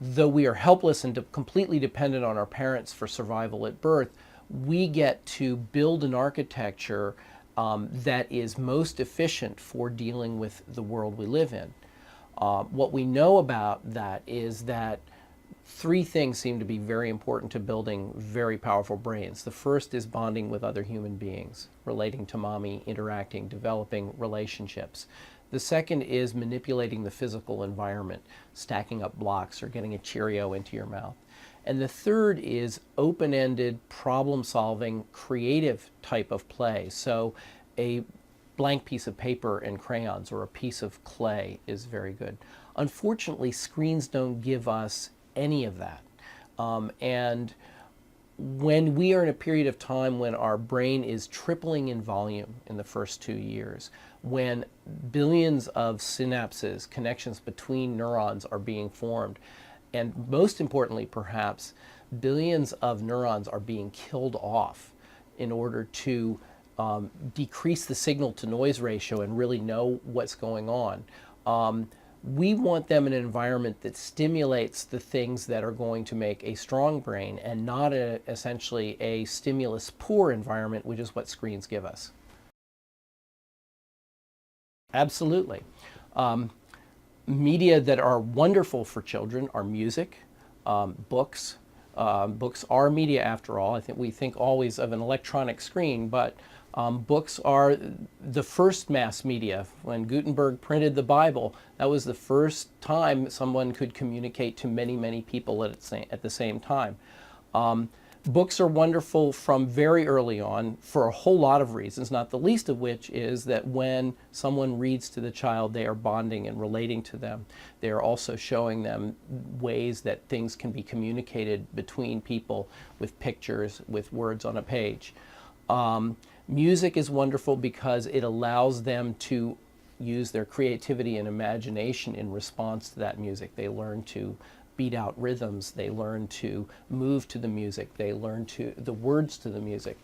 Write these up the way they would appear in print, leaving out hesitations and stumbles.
though we are helpless and completely dependent on our parents for survival at birth, we get to build an architecture that is most efficient for dealing with the world we live in. What we know about that is that three things seem to be very important to building very powerful brains. The first is bonding with other human beings, relating to mommy, interacting, developing relationships. The second is manipulating the physical environment, stacking up blocks or getting a Cheerio into your mouth. And the third is open-ended, problem-solving, creative type of play. So a blank piece of paper and crayons or a piece of clay is very good. Unfortunately, screens don't give us any of that. And when we are in a period of time when our brain is tripling in volume in the first 2 years, when billions of synapses, connections between neurons are being formed, and most importantly perhaps, billions of neurons are being killed off in order to decrease the signal to noise ratio and really know what's going on. We want them in an environment that stimulates the things that are going to make a strong brain and not essentially a stimulus poor environment, which is what screens give us. Absolutely. Media that are wonderful for children are music, books. Books are media after all. I think we think always of an electronic screen, but books are the first mass media. When Gutenberg printed the Bible, that was the first time someone could communicate to many, many people at the same time. Books are wonderful from very early on for a whole lot of reasons, not the least of which is that when someone reads to the child, they are bonding and relating to them. They are also showing them ways that things can be communicated between people with pictures, with words on a page. Music is wonderful because it allows them to use their creativity and imagination in response to that music. They learn to beat out rhythms, they learn to move to the music, they learn the words to the music.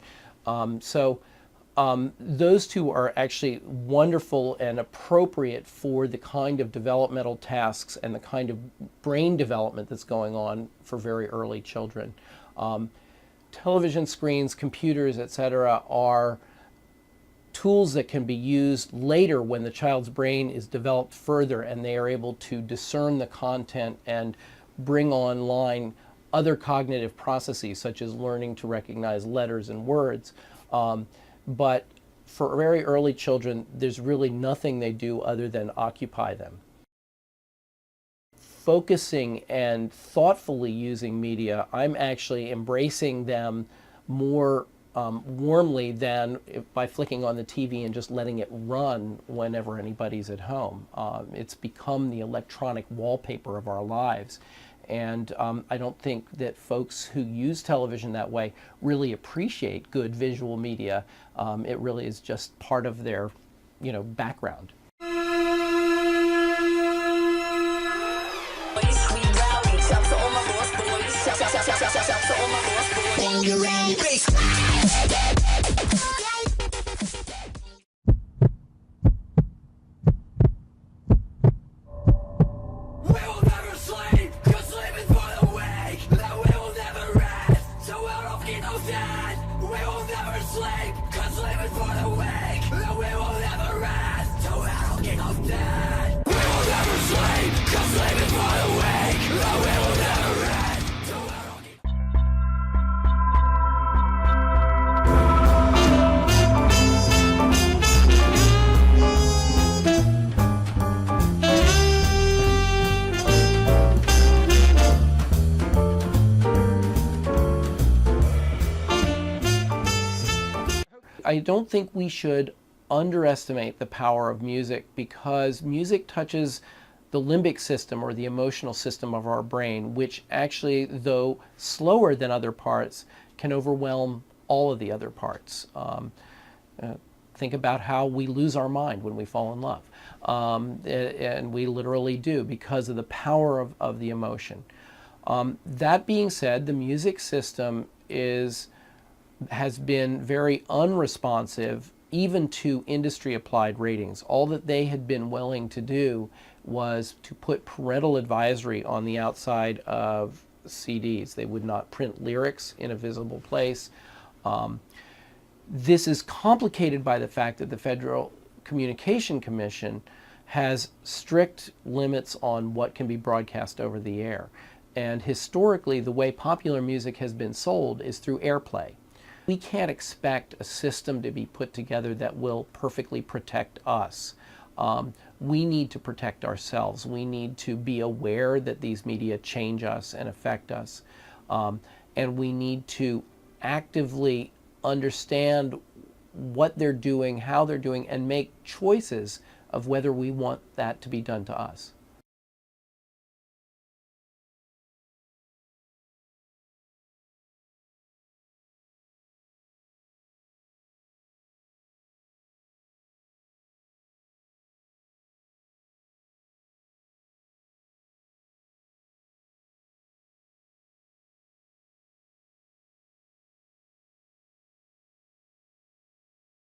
Those two are actually wonderful and appropriate for the kind of developmental tasks and the kind of brain development that's going on for very early children. Television screens, computers, etc., are tools that can be used later when the child's brain is developed further and they are able to discern the content and bring online other cognitive processes such as learning to recognize letters and words. But for very early children, there's really nothing they do other than occupy them. Focusing and thoughtfully using media, I'm actually embracing them more warmly than by flicking on the TV and just letting it run whenever anybody's at home. It's become the electronic wallpaper of our lives. And I don't think that folks who use television that way really appreciate good visual media. It really is just part of their, background. I don't think we should underestimate the power of music because music touches the limbic system or the emotional system of our brain, which actually, though slower than other parts, can overwhelm all of the other parts. Think about how we lose our mind when we fall in love. And we literally do because of the power of the emotion. That being said, the music system has been very unresponsive even to industry applied ratings. All that they had been willing to do was to put parental advisory on the outside of CDs. They would not print lyrics in a visible place. This is complicated by the fact that the Federal Communication Commission has strict limits on what can be broadcast over the air. And historically, the way popular music has been sold is through airplay. We can't expect a system to be put together that will perfectly protect us. We need to protect ourselves. We need to be aware that these media change us and affect us. And we need to actively understand what they're doing, how they're doing, and make choices of whether we want that to be done to us.